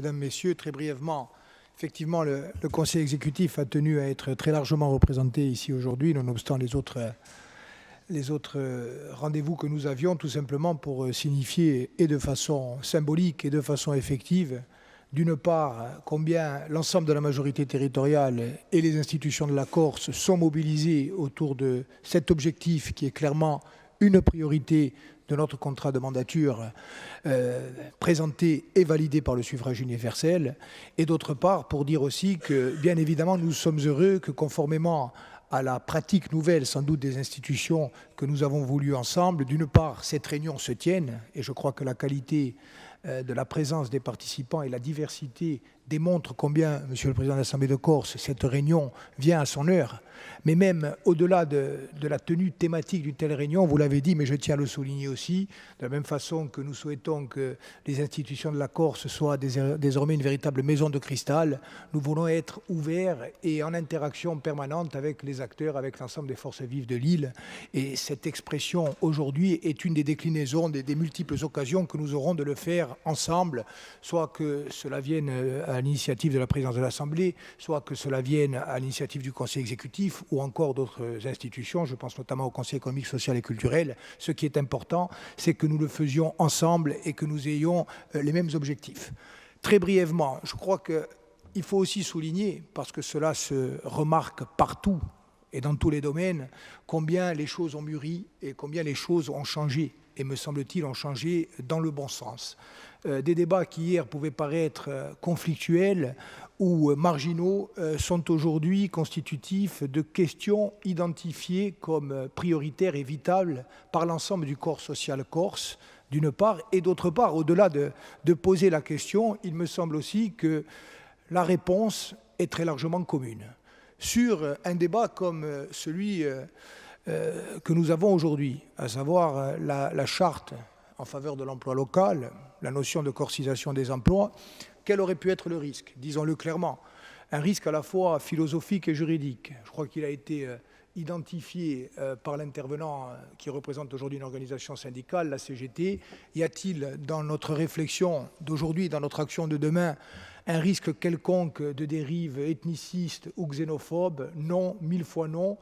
Mesdames, Messieurs. Très brièvement, effectivement, le Conseil exécutif a tenu à être très largement représenté ici aujourd'hui, nonobstant les autres rendez-vous que nous avions, tout simplement pour signifier, et de façon symbolique et de façon effective, d'une part, combien l'ensemble de la majorité territoriale et les institutions de la Corse sont mobilisées autour de cet objectif qui est clairement une priorité de notre contrat de mandature présenté et validé par le suffrage universel, et d'autre part, pour dire aussi que, bien évidemment, nous sommes heureux que, conformément à la pratique nouvelle, sans doute, des institutions que nous avons voulu ensemble, d'une part, cette réunion se tienne, et je crois que la qualité de la présence des participants et la diversité démontrent combien, Monsieur le Président de l'Assemblée de Corse, cette réunion vient à son heure. Mais même au-delà de la tenue thématique d'une telle réunion, vous l'avez dit, mais je tiens à le souligner aussi, de la même façon que nous souhaitons que les institutions de la Corse soient désormais une véritable maison de cristal, nous voulons être ouverts et en interaction permanente avec les acteurs, avec l'ensemble des forces vives de l'île. Et cette expression aujourd'hui est une des déclinaisons des multiples occasions que nous aurons de le faire ensemble, soit que cela vienne à l'initiative de la présidence de l'Assemblée, soit que cela vienne à l'initiative du Conseil exécutif ou encore d'autres institutions, je pense notamment au Conseil économique, social et culturel. Ce qui est important, c'est que nous le faisions ensemble et que nous ayons les mêmes objectifs. Très brièvement, je crois qu'il faut aussi souligner, parce que cela se remarque partout et dans tous les domaines, combien les choses ont mûri et combien les choses ont changé, et me semble-t-il ont changé dans le bon sens. Des débats qui hier pouvaient paraître conflictuels ou marginaux sont aujourd'hui constitutifs de questions identifiées comme prioritaires et vitales par l'ensemble du corps social corse, d'une part, et d'autre part, au-delà de poser la question, il me semble aussi que la réponse est très largement commune. Sur un débat comme celui que nous avons aujourd'hui, à savoir la charte en faveur de l'emploi local, la notion de corcisation des emplois, quel aurait pu être le risque? Disons-le clairement. Un risque à la fois philosophique et juridique. Je crois qu'il a été identifié par l'intervenant qui représente aujourd'hui une organisation syndicale, la CGT. Y a-t-il dans notre réflexion d'aujourd'hui, dans notre action de demain, un risque quelconque de dérive ethniciste ou xénophobe? Non, 1000 fois non.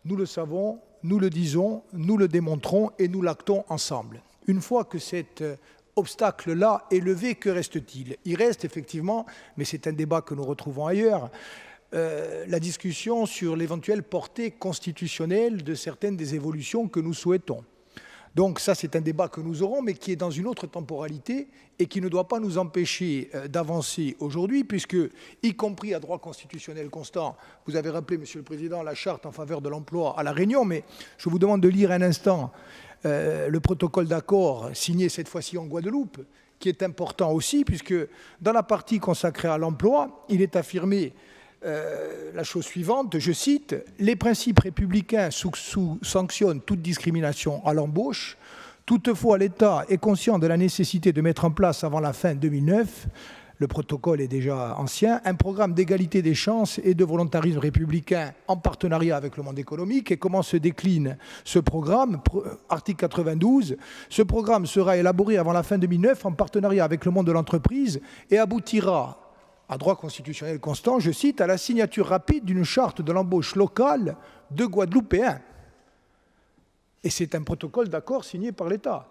Nous le savons, nous le disons, nous le démontrons et nous l'actons ensemble. Une fois que cet obstacle-là est levé, que reste-t-il? Il reste effectivement, mais c'est un débat que nous retrouvons ailleurs, la discussion sur l'éventuelle portée constitutionnelle de certaines des évolutions que nous souhaitons. Donc ça, c'est un débat que nous aurons, mais qui est dans une autre temporalité et qui ne doit pas nous empêcher d'avancer aujourd'hui, puisque, y compris à droit constitutionnel constant, vous avez rappelé, Monsieur le Président, la charte en faveur de l'emploi à La Réunion, mais je vous demande de lire un instant le protocole d'accord signé cette fois-ci en Guadeloupe, qui est important aussi, puisque dans la partie consacrée à l'emploi, il est affirmé la chose suivante, je cite, « Les principes républicains sanctionnent toute discrimination à l'embauche. Toutefois, l'État est conscient de la nécessité de mettre en place avant la fin 2009, le protocole est déjà ancien, un programme d'égalité des chances et de volontarisme républicain en partenariat avec le monde économique. Et comment se décline ce programme? Article 92, ce programme sera élaboré avant la fin 2009 en partenariat avec le monde de l'entreprise et aboutira à droit constitutionnel constant, je cite, à la signature rapide d'une charte de l'embauche locale de Guadeloupéens. Et c'est un protocole d'accord signé par l'État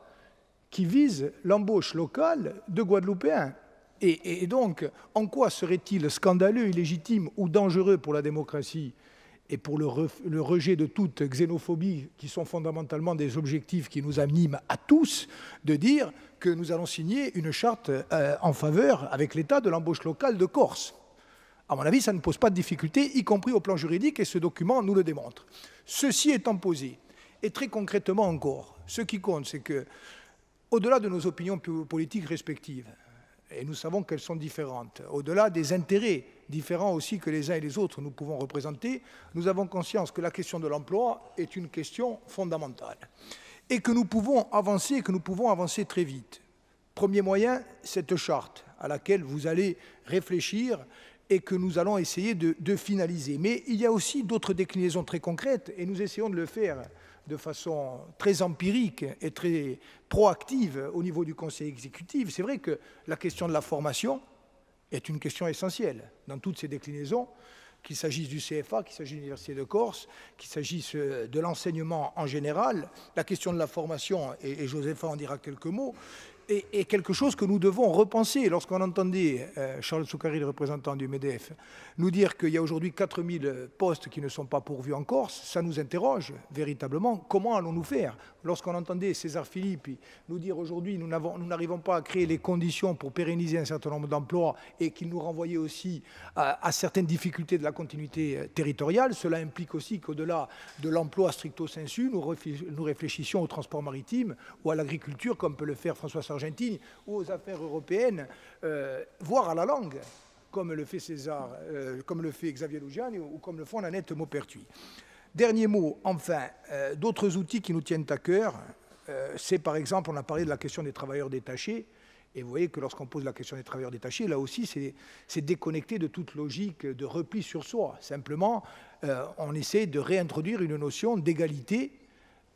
qui vise l'embauche locale de Guadeloupéens. Et donc, en quoi serait-il scandaleux, illégitime ou dangereux pour la démocratie et pour le rejet de toute xénophobie, qui sont fondamentalement des objectifs qui nous animent à tous, de dire que nous allons signer une charte en faveur, avec l'État, de l'embauche locale de Corse? À mon avis, ça ne pose pas de difficulté, y compris au plan juridique, et ce document nous le démontre. Ceci étant posé, et très concrètement encore, ce qui compte, c'est que, au-delà de nos opinions politiques respectives, et nous savons qu'elles sont différentes, au-delà des intérêts différents aussi que les uns et les autres nous pouvons représenter, nous avons conscience que la question de l'emploi est une question fondamentale et que nous pouvons avancer très vite. Premier moyen, cette charte à laquelle vous allez réfléchir et que nous allons essayer de finaliser. Mais il y a aussi d'autres déclinaisons très concrètes et nous essayons de le faire de façon très empirique et très proactive au niveau du Conseil exécutif. C'est vrai que la question de la formation est une question essentielle dans toutes ses déclinaisons, qu'il s'agisse du CFA, qu'il s'agisse de l'Université de Corse, qu'il s'agisse de l'enseignement en général. La question de la formation, et Josepha en dira quelques mots, est quelque chose que nous devons repenser. Lorsqu'on entendait Charles Soukari, le représentant du MEDEF, nous dire qu'il y a aujourd'hui 4000 postes qui ne sont pas pourvus en Corse, ça nous interroge véritablement. Comment allons-nous faire? Lorsqu'on entendait César Philippe nous dire aujourd'hui nous n'arrivons pas à créer les conditions pour pérenniser un certain nombre d'emplois et qu'il nous renvoyait aussi à certaines difficultés de la continuité territoriale, cela implique aussi qu'au-delà de l'emploi stricto sensu, nous réfléchissions au transport maritime ou à l'agriculture comme peut le faire François Sargentini ou aux affaires européennes, voire à la langue, comme le fait comme le fait Xavier Lugiani ou comme le font Nanette Maupertuis. Dernier mot, enfin, d'autres outils qui nous tiennent à cœur, c'est par exemple, on a parlé de la question des travailleurs détachés, et vous voyez que lorsqu'on pose la question des travailleurs détachés, là aussi, c'est déconnecté de toute logique de repli sur soi. Simplement, on essaie de réintroduire une notion d'égalité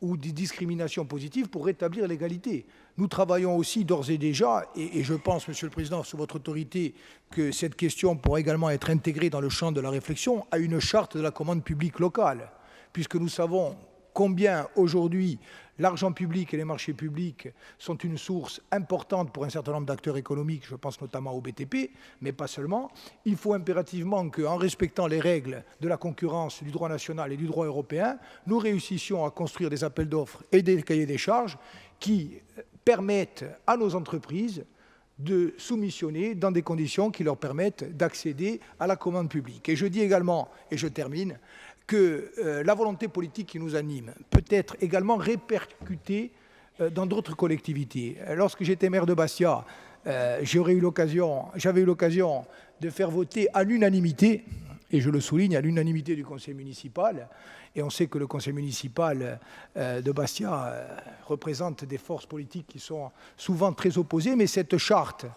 ou de discrimination positive pour rétablir l'égalité. Nous travaillons aussi d'ores et déjà, et je pense, Monsieur le Président, sous votre autorité, que cette question pourra également être intégrée dans le champ de la réflexion à une charte de la commande publique locale, puisque nous savons combien aujourd'hui l'argent public et les marchés publics sont une source importante pour un certain nombre d'acteurs économiques, je pense notamment au BTP, mais pas seulement. Il faut impérativement qu'en respectant les règles de la concurrence du droit national et du droit européen, nous réussissions à construire des appels d'offres et des cahiers des charges qui permettent à nos entreprises de soumissionner dans des conditions qui leur permettent d'accéder à la commande publique. Et je dis également, et je termine, que la volonté politique qui nous anime peut être également répercutée dans d'autres collectivités. Lorsque j'étais maire de Bastia, j'avais eu l'occasion de faire voter à l'unanimité, et je le souligne, à l'unanimité du conseil municipal, et on sait que le conseil municipal de Bastia représente des forces politiques qui sont souvent très opposées, mais cette charte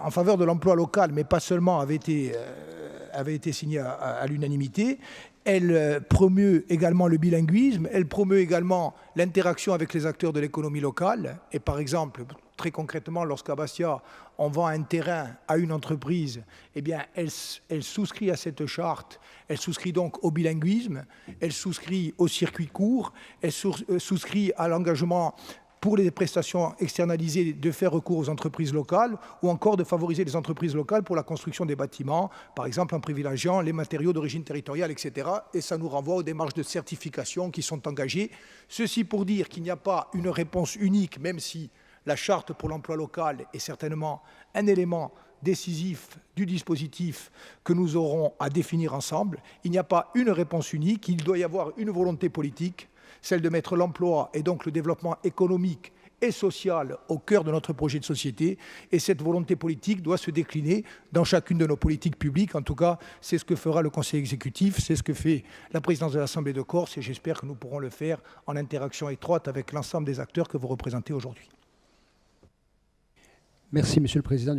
en faveur de l'emploi local, mais pas seulement, avait été signée à l'unanimité. Elle promeut également le bilinguisme, elle promeut également l'interaction avec les acteurs de l'économie locale. Et par exemple, très concrètement, lorsqu'à Bastia, on vend un terrain à une entreprise, eh bien, elle souscrit à cette charte, elle souscrit donc au bilinguisme, elle souscrit au circuit court, elle souscrit à l'engagement pour les prestations externalisées de faire recours aux entreprises locales ou encore de favoriser les entreprises locales pour la construction des bâtiments, par exemple en privilégiant les matériaux d'origine territoriale, etc. Et ça nous renvoie aux démarches de certification qui sont engagées. Ceci pour dire qu'il n'y a pas une réponse unique, même si la charte pour l'emploi local est certainement un élément décisif du dispositif que nous aurons à définir ensemble. Il n'y a pas une réponse unique, il doit y avoir une volonté politique, celle de mettre l'emploi et donc le développement économique et social au cœur de notre projet de société. Et cette volonté politique doit se décliner dans chacune de nos politiques publiques. En tout cas, c'est ce que fera le Conseil exécutif, c'est ce que fait la présidence de l'Assemblée de Corse, et j'espère que nous pourrons le faire en interaction étroite avec l'ensemble des acteurs que vous représentez aujourd'hui. Merci, Monsieur le Président.